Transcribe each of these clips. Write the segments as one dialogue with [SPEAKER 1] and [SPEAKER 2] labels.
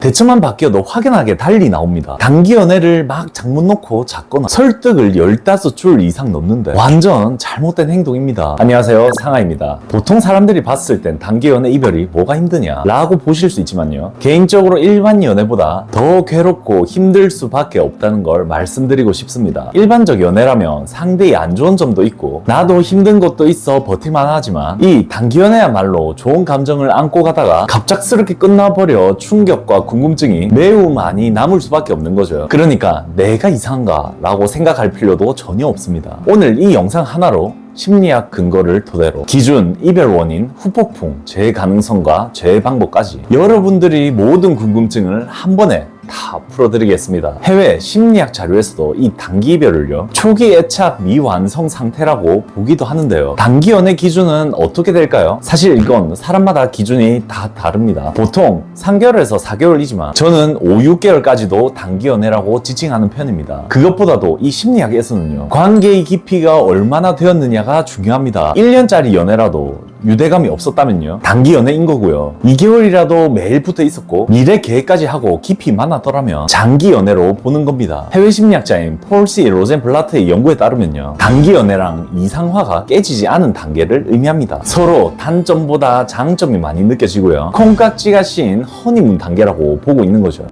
[SPEAKER 1] 대처만 바뀌어도 확연하게 달리 나옵니다. 단기 연애를 막 장문 놓고 잡거나 설득을 15줄 이상 넘는데 완전 잘못된 행동입니다. 안녕하세요, 상하입니다. 보통 사람들이 봤을 땐 단기 연애 이별이 뭐가 힘드냐 라고 보실 수 있지만요, 개인적으로 일반 연애보다 더 괴롭고 힘들 수밖에 없다는 걸 말씀드리고 싶습니다. 일반적 연애라면 상대의 안 좋은 점도 있고 나도 힘든 것도 있어 버틸만 하지만 이 단기 연애야말로 좋은 감정을 안고 가다가 갑작스럽게 끝나버려 충격과 궁금증이 매우 많이 남을 수밖에 없는 거죠. 그러니까 내가 이상한가 라고 생각할 필요도 전혀 없습니다. 오늘 이 영상 하나로 심리학 근거를 토대로 기준, 이별 원인, 후폭풍, 재해 가능성과 재해 방법까지 여러분들이 모든 궁금증을 한 번에 다 풀어드리겠습니다. 해외 심리학 자료에서도 이 단기 이별을요, 초기 애착 미완성 상태라고 보기도 하는데요. 단기 연애 기준은 어떻게 될까요? 사실 이건 사람마다 기준이 다 다릅니다. 보통 3개월에서 4개월이지만 저는 5, 6개월까지도 단기 연애라고 지칭하는 편입니다. 그것보다도 이 심리학에서는요, 관계의 깊이가 얼마나 되었느냐가 중요합니다. 1년짜리 연애라도 유대감이 없었다면요, 단기 연애인 거고요. 2개월이라도 매일 붙어 있었고 미래 계획까지 하고 깊이 만났더라면 장기 연애로 보는 겁니다. 해외 심리학자인 폴 C. 로젠블라트의 연구에 따르면요, 단기 연애랑 이상화가 깨지지 않은 단계를 의미합니다. 서로 단점보다 장점이 많이 느껴지고요, 콩깍지가 씌인 허니문 단계라고 보고 있는 거죠.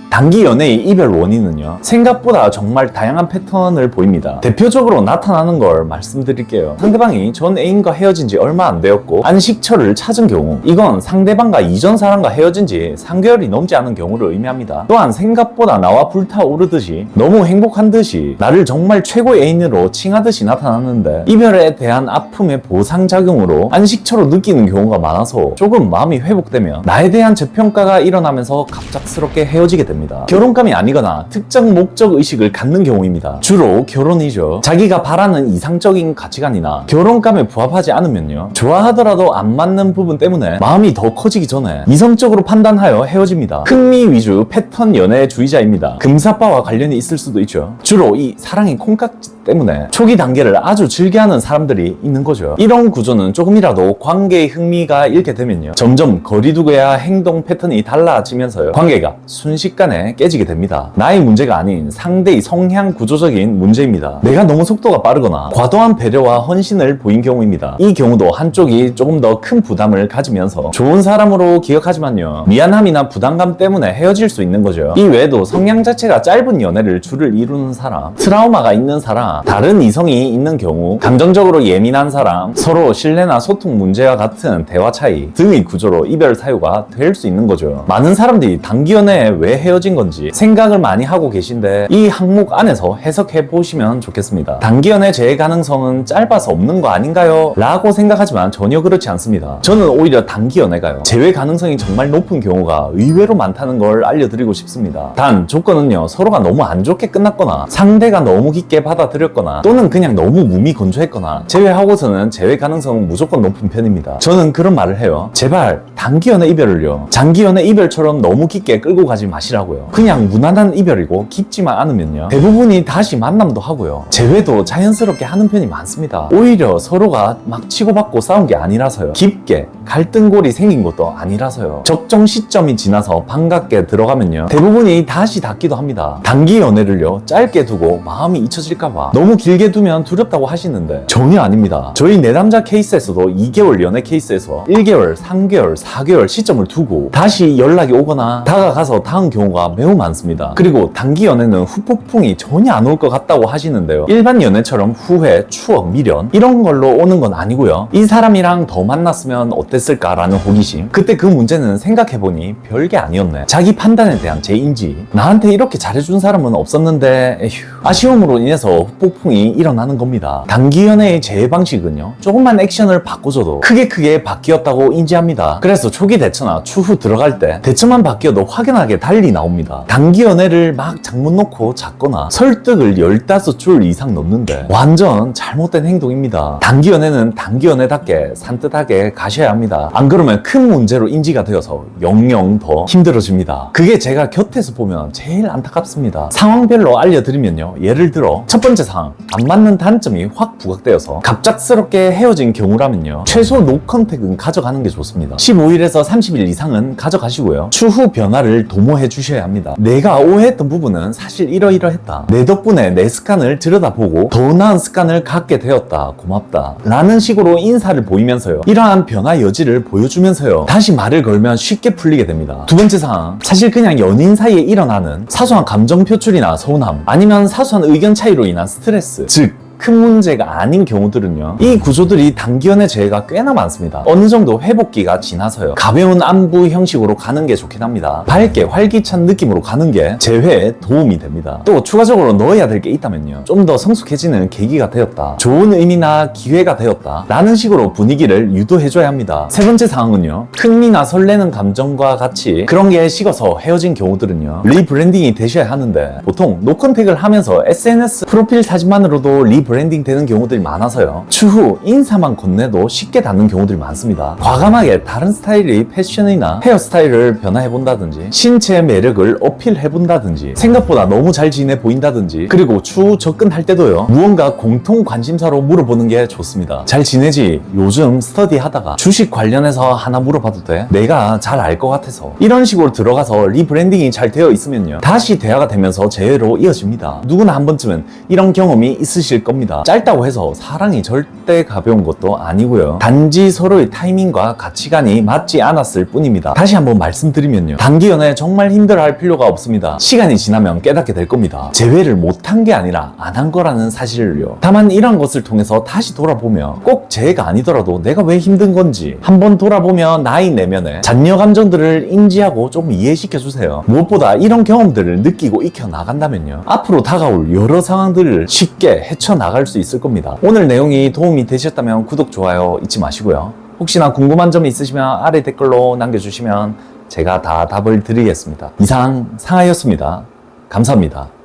[SPEAKER 1] 단기 연애의 이별 원인은요, 생각보다 정말 다양한 패턴을 보입니다. 대표적으로 나타나는 걸 말씀드릴게요. 상대방이 전 애인과 헤어진 지 얼마 안 되었고 안식처를 찾은 경우, 이건 상대방과 이전 사람과 헤어진 지 3개월이 넘지 않은 경우를 의미합니다. 또한 생각보다 나와 불타오르듯이 너무 행복한 듯이 나를 정말 최고의 애인으로 칭하듯이 나타났는데 이별에 대한 아픔의 보상작용으로 안식처로 느끼는 경우가 많아서 조금 마음이 회복되면 나에 대한 재평가가 일어나면서 갑작스럽게 헤어지게 됩니다. 결혼감이 아니거나 특정 목적 의식을 갖는 경우입니다. 주로 결혼이죠. 자기가 바라는 이상적인 가치관이나 결혼감에 부합하지 않으면요, 좋아하더라도 안 맞는 부분 때문에 마음이 더 커지기 전에 이성적으로 판단하여 헤어집니다. 흥미 위주 패턴 연애주의자입니다. 금사빠와 관련이 있을 수도 있죠. 주로 이 사랑의 콩깍지 때문에 초기 단계를 아주 즐겨하는 사람들이 있는 거죠. 이런 구조는 조금이라도 관계의 흥미가 잃게 되면요, 점점 거리두기와 행동 패턴이 달라지면서요, 관계가 순식간에 깨지게 됩니다. 나의 문제가 아닌 상대의 성향 구조적인 문제입니다. 내가 너무 속도가 빠르거나 과도한 배려와 헌신을 보인 경우입니다. 이 경우도 한쪽이 조금 더 큰 부담을 가지면서 좋은 사람으로 기억하지만요, 미안함이나 부담감 때문에 헤어질 수 있는 거죠. 이 외에도 성향 자체가 짧은 연애를 주를 이루는 사람, 트라우마가 있는 사람, 다른 이성이 있는 경우, 감정적으로 예민한 사람, 서로 신뢰나 소통 문제와 같은 대화 차이 등의 구조로 이별 사유가 될 수 있는 거죠. 많은 사람들이 단기 연애에 왜 헤어진 건지 생각을 많이 하고 계신데 이 항목 안에서 해석해 보시면 좋겠습니다. 단기 연애 재해 가능성은 짧아서 없는 거 아닌가요? 라고 생각하지만 전혀 그렇지 않습니다. 저는 오히려 단기 연애가요, 재회 가능성이 정말 높은 경우가 의외로 많다는 걸 알려드리고 싶습니다. 단 조건은요, 서로가 너무 안 좋게 끝났거나 상대가 너무 깊게 받아들였거나 또는 그냥 너무 무미건조했거나 재회하고서는 재회 가능성은 무조건 높은 편입니다. 저는 그런 말을 해요. 제발 단기 연애 이별을요, 장기 연애 이별처럼 너무 깊게 끌고 가지 마시라고요. 그냥 무난한 이별이고 깊지만 않으면요, 대부분이 다시 만남도 하고요, 재회도 자연스럽게 하는 편이 많습니다. 오히려 서로가 막 치고받고 싸운 게 아니라서요, 깊게 갈등골이 생긴 것도 아니라서요, 적정 시점이 지나서 반갑게 들어가면요, 대부분이 다시 닿기도 합니다. 단기 연애를요, 짧게 두고 마음이 잊혀질까봐 너무 길게 두면 두렵다고 하시는데 전혀 아닙니다. 저희 내담자 케이스에서도 2개월 연애 케이스에서 1개월, 3개월, 4개월 시점을 두고 다시 연락이 오거나 다가가서 닿은 경우가 매우 많습니다. 그리고 단기 연애는 후폭풍이 전혀 안 올 것 같다고 하시는데요, 일반 연애처럼 후회, 추억, 미련 이런 걸로 오는 건 아니고요, 이 사람이랑 더 만났으면 어땠을까라는 호기심, 그때 그 문제는 생각해보니 별게 아니었네, 자기 판단에 대한 제 인지, 나한테 이렇게 잘해준 사람은 없었는데 에휴, 아쉬움으로 인해서 후폭풍이 일어나는 겁니다. 단기 연애의 재해 방식은요, 조금만 액션을 바꿔줘도 크게 바뀌었다고 인지합니다. 그래서 초기 대처나 추후 들어갈 때 대처만 바뀌어도 확연하게 달리 나옵니다. 단기 연애를 막 장문 놓고 잡거나 설득을 15줄 이상 넘는데 완전 잘못된 행동입니다. 단기 연애는 단기 연애답게 산뜻하게 가셔야 합니다. 안 그러면 큰 문제로 인지가 되어서 영영 더 힘들어집니다. 그게 제가 곁에서 보면 제일 안타깝습니다. 상황별로 알려드리면요, 예를 들어 첫 번째 사항, 안 맞는 단점이 확 부각되어서 갑작스럽게 헤어진 경우라면요, 최소 노컨택은 가져가는 게 좋습니다. 15일에서 30일 이상은 가져가시고요, 추후 변화를 도모해 주셔야 합니다. 내가 오해했던 부분은 사실 이러이러했다, 내 덕분에 내 습관을 들여다보고 더 나은 습관을 갖게 되었다, 고맙다 라는 식으로 인사를 보이면서요, 이러한 변화 여지를 보여주면서요, 다시 말을 걸면 쉽게 풀리게 됩니다. 두 번째 사항, 사실 그냥 연인 사이에 일어나는 사소한 감정 표출이나 서운함, 아니면 사소한 의견 차이로 인한 스트레스, 즉 큰 문제가 아닌 경우들은요, 이 구조들이 단기연애 재해가 꽤나 많습니다. 어느 정도 회복기가 지나서요, 가벼운 안부 형식으로 가는 게 좋긴 합니다. 밝게 활기찬 느낌으로 가는 게 재회에 도움이 됩니다. 또 추가적으로 넣어야 될 게 있다면요, 좀 더 성숙해지는 계기가 되었다, 좋은 의미나 기회가 되었다 라는 식으로 분위기를 유도해줘야 합니다. 세 번째 사항은요, 흥미나 설레는 감정과 같이 그런 게 식어서 헤어진 경우들은요, 리브랜딩이 되셔야 하는데, 보통 노컨택을 하면서 SNS 프로필 사진만으로도 브랜딩 되는 경우들이 많아서요, 추후 인사만 건네도 쉽게 닿는 경우들이 많습니다. 과감하게 다른 스타일의 패션이나 헤어스타일을 변화해본다든지, 신체의 매력을 어필해본다든지, 생각보다 너무 잘 지내 보인다든지, 그리고 추후 접근할 때도요, 무언가 공통 관심사로 물어보는 게 좋습니다. 잘 지내지? 요즘 스터디 하다가 주식 관련해서 하나 물어봐도 돼? 내가 잘 알 것 같아서. 이런 식으로 들어가서 리브랜딩이 잘 되어 있으면요, 다시 대화가 되면서 재회로 이어집니다. 누구나 한 번쯤은 이런 경험이 있으실 겁니다. 짧다고 해서 사랑이 절대 가벼운 것도 아니고요, 단지 서로의 타이밍과 가치관이 맞지 않았을 뿐입니다. 다시 한번 말씀드리면요, 단기 연애 정말 힘들어할 필요가 없습니다. 시간이 지나면 깨닫게 될 겁니다. 재회를 못한 게 아니라 안 한 거라는 사실을요. 다만 이런 것을 통해서 다시 돌아보며, 꼭 재회가 아니더라도 내가 왜 힘든 건지 한번 돌아보며 나의 내면에 잔여 감정들을 인지하고 좀 이해시켜 주세요. 무엇보다 이런 경험들을 느끼고 익혀 나간다면요, 앞으로 다가올 여러 상황들을 쉽게 헤쳐나갈 수 있을 겁니다. 오늘 내용이 도움이 되셨다면 구독, 좋아요 잊지 마시고요, 혹시나 궁금한 점이 있으시면 아래 댓글로 남겨주시면 제가 다 답을 드리겠습니다. 이상 상하였습니다. 감사합니다.